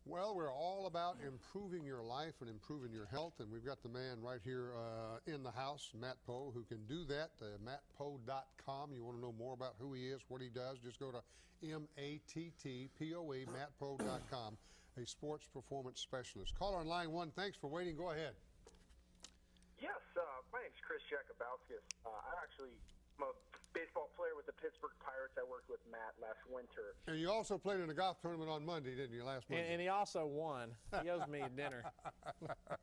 Well, we're all about improving your life and improving your health, and we've got the man right here in the house, Matt Poe, who can do that. MattPoe.com. You want to know more about who he is, what he does, just go to MattPoe, MattPoe.com, a sports performance specialist. Caller on line 1, thanks for waiting. Go ahead. Yes, my name's Chris Jakubowskis. I'm a baseball player with the Pittsburgh Pirates. I worked with Matt last winter. And you also played in a golf tournament on Monday, didn't you, last Monday? And he also won. He owes me a dinner.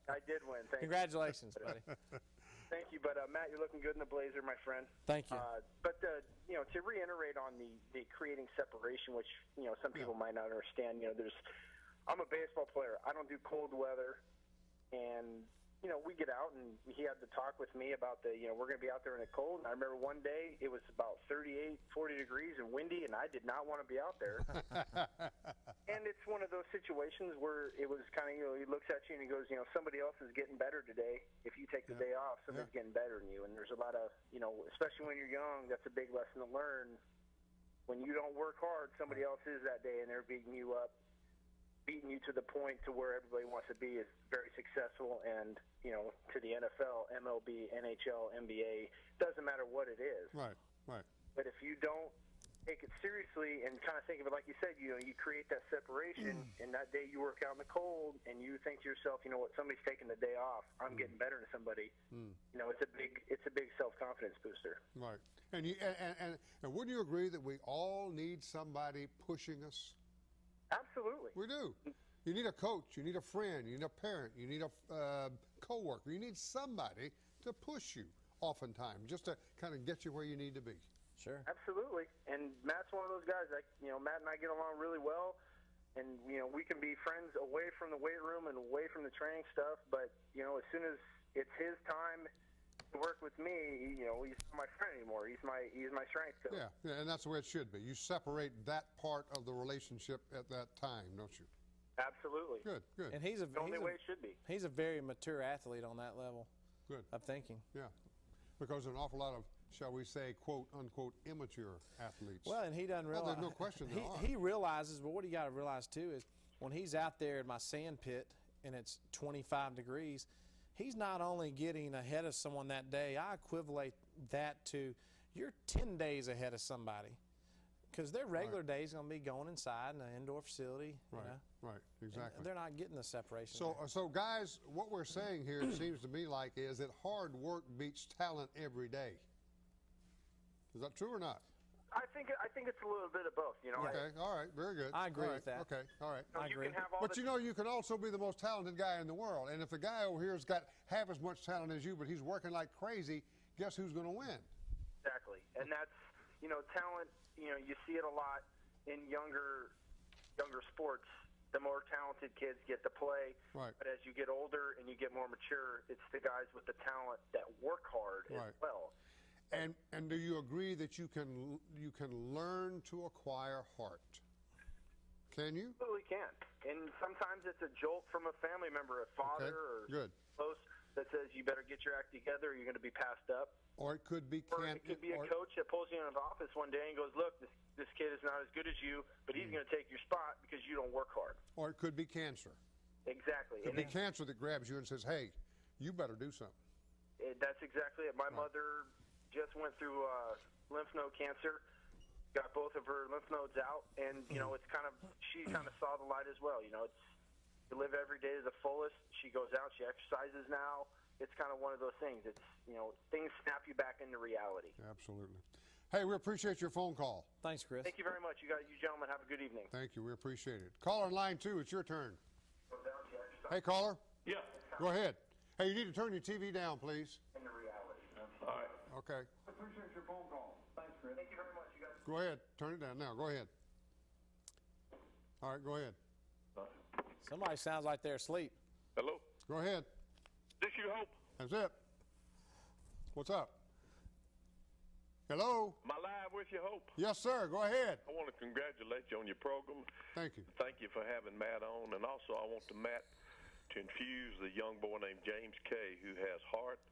I did win. Thank Congratulations, buddy. Thank you. But, Matt, you're looking good in the blazer, my friend. Thank you. But to reiterate on the creating separation, which, some people might not understand, I'm a baseball player. I don't do cold weather. And, we get out, and he had to talk with me about we're going to be out there in the cold. And I remember one day it was about 38, 40 degrees and windy, and I did not want to be out there. And it's one of those situations where it was kind of, he looks at you and he goes, somebody else is getting better today. If you take the day off, somebody's getting better than you. And there's a lot of, especially when you're young, that's a big lesson to learn. When you don't work hard, somebody else is that day, and they're beating you up, beating you to the point to where everybody wants to be is very successful, and to the NFL, MLB, NHL, NBA, doesn't matter what it is. Right. But if you don't take it seriously and kind of think of it like you said, you create that separation, and that day you work out in the cold, and you think to yourself, somebody's taking the day off. I'm getting better than somebody. It's a big self-confidence booster. Right. And wouldn't you agree that we all need somebody pushing us? Absolutely. We do. You need a coach, you need a friend, you need a parent, you need a coworker, you need somebody to push you oftentimes, just to kind of get you where you need to be. Sure. Absolutely. And Matt's one of those guys, Matt and I get along really well, and, we can be friends away from the weight room and away from the training stuff, but, as soon as it's his time to work with me, he's not my friend anymore. He's my strength coach. Yeah, and that's the way it should be. You separate that part of the relationship at that time, don't you? Absolutely. Good. And the only way it should be. He's a very mature athlete on that level. Good. Of thinking. Yeah, because an awful lot of, shall we say, quote unquote, immature athletes. Well, and he doesn't realize. Well, there's no question there are. He realizes, but what you got to realize too is when he's out there in my sand pit and it's 25 degrees, he's not only getting ahead of someone that day. I equivalent that to you're 10 days ahead of somebody, because their regular day is going to be going inside in an indoor facility. Right, exactly. And they're not getting the separation. So guys, what we're saying here, it seems to me like, is that hard work beats talent every day. Is that true or not? I think it's a little bit of both. Okay, all right, very good. I agree with that. Okay, all right. I agree. But you can also be the most talented guy in the world. And if the guy over here has got half as much talent as you, but he's working like crazy, guess who's going to win? Exactly. And that's, talent, you see it a lot in younger sports. The more talented kids get to play. Right. But as you get older and you get more mature, it's the guys with the talent that work hard as well. And do you agree that you can learn to acquire heart? Can you? Absolutely can. And sometimes it's a jolt from a family member, a father or close, that says you better get your act together or you're going to be passed up. Or it could be a coach that pulls you in an office one day and goes, look, this kid is not as good as you, but he's going to take your spot because you don't work hard. Or it could be cancer. Exactly. It could be cancer that grabs you and says, hey, you better do something. That's exactly it. My mother just went through lymph node cancer, got both of her lymph nodes out, and, it's she kind of saw the light as well. You live every day to the fullest. She goes out, she exercises now. It's kind of one of those things. It's, things snap you back into reality. Absolutely. Hey, we appreciate your phone call. Thanks, Chris. Thank you very much. You gentlemen have a good evening. Thank you. We appreciate it. Caller on line 2, it's your turn. Hey, caller. Yeah. Go ahead. Hey, you need to turn your TV down, please. Into reality. All right. Okay. I appreciate your phone call. Thanks, Chris. Thank you very much, you guys. Go ahead. Turn it down now. Go ahead. All right, go ahead. Somebody sounds like they're asleep. Hello? Go ahead. This you, Hope? That's it. What's up? Hello? Am I live with you, Hope? Yes, sir. Go ahead. I want to congratulate you on your program. Thank you. Thank you for having Matt on. And also I want Matt to infuse the young boy named James Kay, who has heart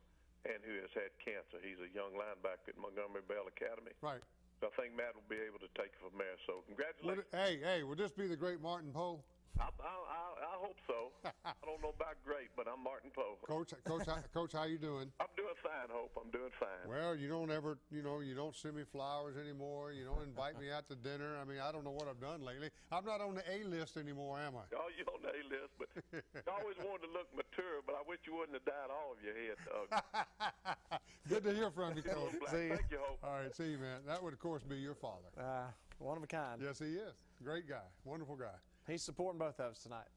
and who has had cancer. He's a young linebacker at Montgomery Bell Academy. Right. So I think Matt will be able to take it from there. So congratulations. Hey, would this be the great Martin Poe? I hope so. I don't know about great, but I'm Martin Poe. Coach, how you doing? I'm doing fine, Hope. I'm doing fine. Well, you don't ever, you don't send me flowers anymore. You don't invite me out to dinner. I mean, I don't know what I've done lately. I'm not on the A list anymore, am I? Oh, you're on the A list, but you always wanted to look mature, but I wish you wouldn't have dyed all of your head, Doug. Good to hear from you, Coach. Thank you, Hope. All right, see you, man. That would, of course, be your father. One of a kind. Yes, he is. Great guy. Wonderful guy. He's supporting both of us tonight.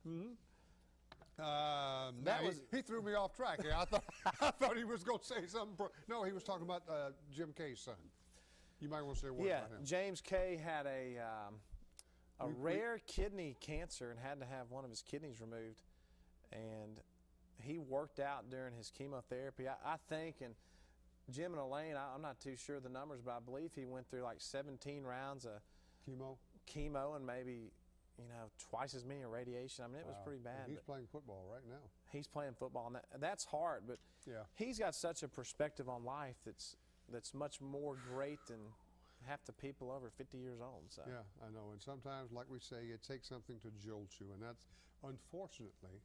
He threw me off track. Yeah, I thought he was going to say something. No, he was talking about Jim Kay's son. You might want to say a word about him. James Kay had a rare kidney cancer and had to have one of his kidneys removed. And he worked out during his chemotherapy. I think, and Jim and Elaine, I'm not too sure the numbers, but I believe he went through like 17 rounds of chemo and maybe, twice as many of radiation. I mean, it was pretty bad. And he's playing football right now. He's playing football, and that's hard. But he's got such a perspective on life that's much more great than half the people over 50 years old. So. Yeah, I know. And sometimes, like we say, it takes something to jolt you, and that's unfortunately,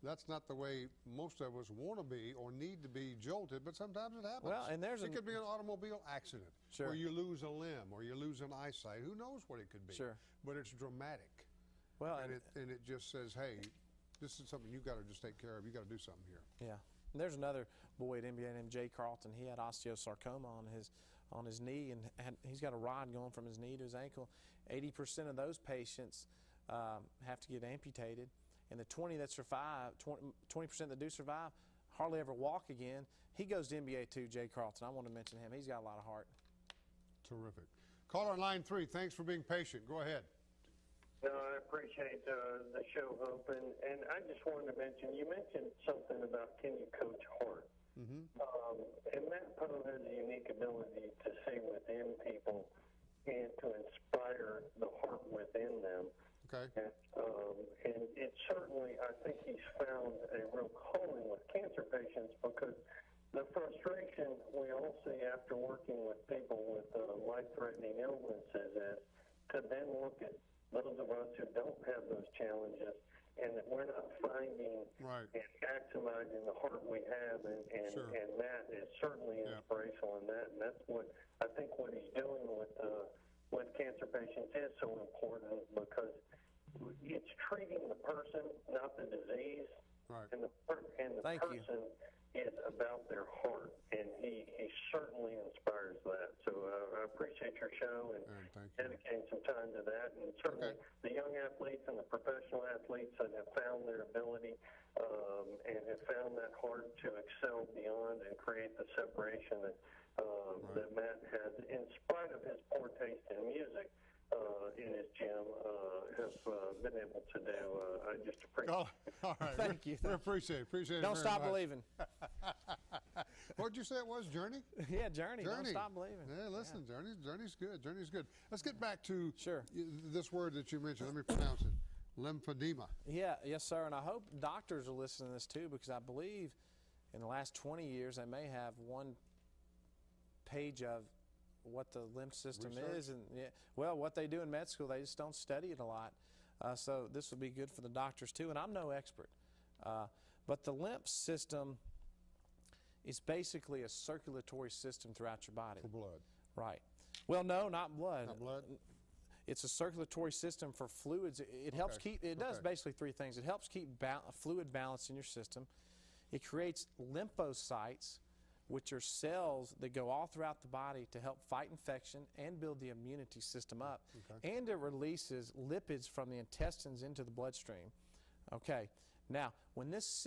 that's not the way most of us want to be or need to be jolted, but sometimes it happens. Well, and it could be an automobile accident, or you lose a limb, or you lose an eyesight. Who knows what it could be? Sure. But it's dramatic. Well, and it just says, hey, this is something you got to just take care of. You got to do something here. Yeah. And there's another boy at NBA named Jay Carlton. He had osteosarcoma on his knee, and he's got a rod going from his knee to his ankle. 80% of those patients have to get amputated. And the 20 that survive, 20% that do survive, hardly ever walk again. He goes to NBA too, Jay Carlton. I want to mention him. He's got a lot of heart. Terrific. Caller on line 3, thanks for being patient. Go ahead. No, I appreciate the show, Hope. And I just wanted to mention, you mentioned something about can you coach heart? And Matt Poe has a unique ability to see within people and to inspire the heart within them. Okay. And it certainly, I think he's found a real calling with cancer patients, because the frustration we all see after working with people with life-threatening illnesses is to then look at those of us who don't have those challenges, and that we're not finding and maximizing the heart we have, and Matt is certainly inspirational in that, and that's what I think what he's doing with cancer patients is so important, because it's treating the person, not the disease. Right. And the person is about their heart, and he certainly inspires that. So I appreciate your show and dedicating some time to that. And certainly the young athletes and the professional athletes that have found their ability and have found that heart to excel beyond and create the separation that Matt has, in spite of his poor taste in music. In his gym, have been able to do. I just appreciate it. All right. Thank you. We appreciate it. Don't stop believing. What did you say it was, Journey? Yeah, Journey. Don't stop believing. Yeah, listen, Journey's good. Journey's good. Let's get back to this word that you mentioned. Let me pronounce it. Lymphedema. Yeah, yes, sir. And I hope doctors are listening to this too, because I believe in the last 20 years they may have one page of what the lymph system is, and what they do in med school, they just don't study it a lot. So this will be good for the doctors too, and I'm no expert. But the lymph system is basically a circulatory system throughout your body. For blood. Right. Well, no, not blood. Not blood? It's a circulatory system for fluids. It helps keep, it does basically 3 things. It helps keep fluid balance in your system. It creates lymphocytes, which are cells that go all throughout the body to help fight infection and build the immunity system up. And it releases lipids from the intestines into the bloodstream. Okay, now when this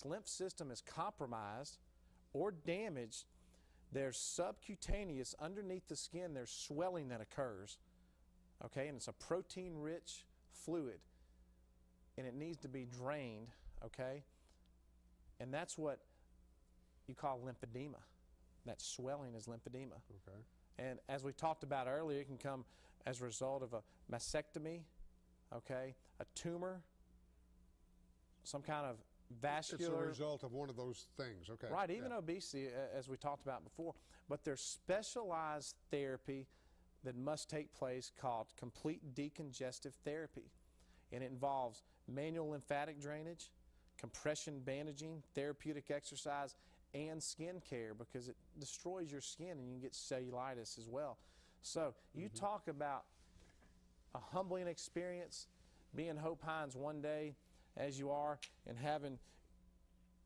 lymph system is compromised or damaged, there's subcutaneous, underneath the skin, there's swelling that occurs. Okay, and it's a protein-rich fluid, and it needs to be drained, okay? And that's what you call lymphedema. That swelling is lymphedema. Okay. And as we talked about earlier, it can come as a result of a mastectomy, okay, a tumor, some kind of vascular. It's a result of one of those things, okay. Right, even obesity, as we talked about before. But there's specialized therapy that must take place called complete decongestive therapy. and it involves manual lymphatic drainage, compression bandaging, therapeutic exercise, and skin care, because it destroys your skin and you can get cellulitis as well. So you talk about a humbling experience, being Hope Hines one day as you are, and having,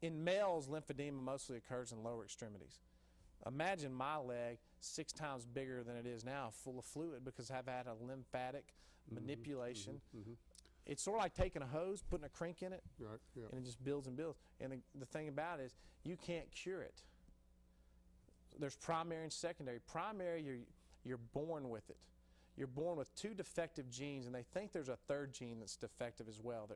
in males, lymphedema mostly occurs in lower extremities. Imagine my leg 6 times bigger than it is now, full of fluid, because I've had a lymphatic manipulation. It's sort of like taking a hose, putting a crank in it, Right, yeah. and it just builds and builds. And the thing about it is, you can't cure it. There's primary and secondary. Primary, you're born with it. You're born with 2 defective genes, and they think there's a 3rd gene that's defective as well.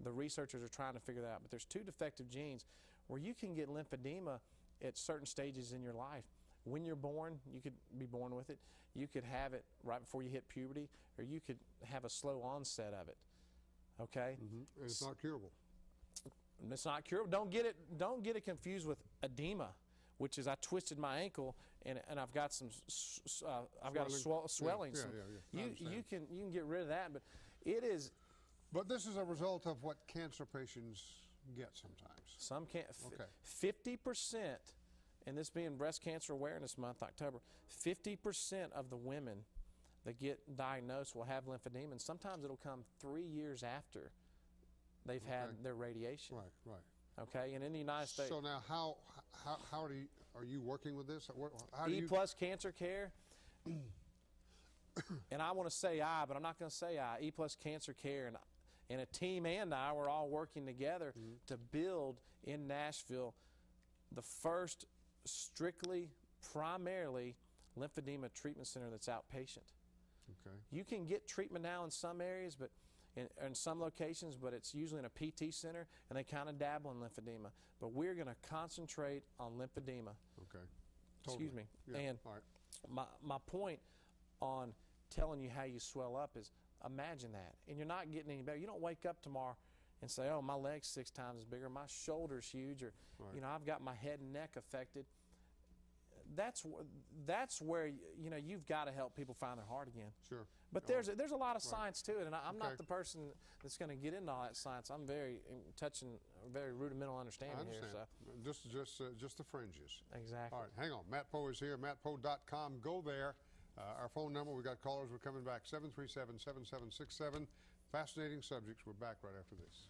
The researchers are trying to figure that out, but there's 2 defective genes where you can get lymphedema at certain stages in your life. When you're born, you could be born with it. You could have it right before you hit puberty, or you could have a slow onset of it. Okay? And it's not curable. It's not curable. Don't get it confused with edema, which is I twisted my ankle and I've got some swelling. Yeah. You can get rid of that, but it is. But this is a result of what cancer patients get sometimes. Some can't. Okay. 50%, and this being Breast Cancer Awareness Month, October, 50% of the women that get diagnosed will have lymphedema, and sometimes it'll come 3 years after they've had their radiation. Right. Okay, and in the United States. So now, how are you working with this? E+ Cancer Care, and I want to say I, but I'm not going to say I. E+ Cancer Care and a team and I were all working together to build in Nashville the first strictly, primarily lymphedema treatment center that's outpatient. Okay. You can get treatment now in some areas, but in some locations, but it's usually in a PT center, and they kind of dabble in lymphedema. But we're going to concentrate on lymphedema. Okay. Excuse me. Yeah. And all right. my point on telling you how you swell up is, imagine that. And you're not getting any better. You don't wake up tomorrow and say, oh, my leg's 6 times bigger, my shoulder's huge, or I've got my head and neck affected. That's where you've got to help people find their heart again. Sure. But there's a lot of science to it, and I'm not the person that's going to get into all that science. I'm very touching a very rudimental understanding I understand. here. So Just the fringes. Exactly. All right, hang on. Matt Poe is here. MattPoe.com. Go there. Our phone number. We got callers. We're coming back. 737-7767. Fascinating subjects. We're back right after this.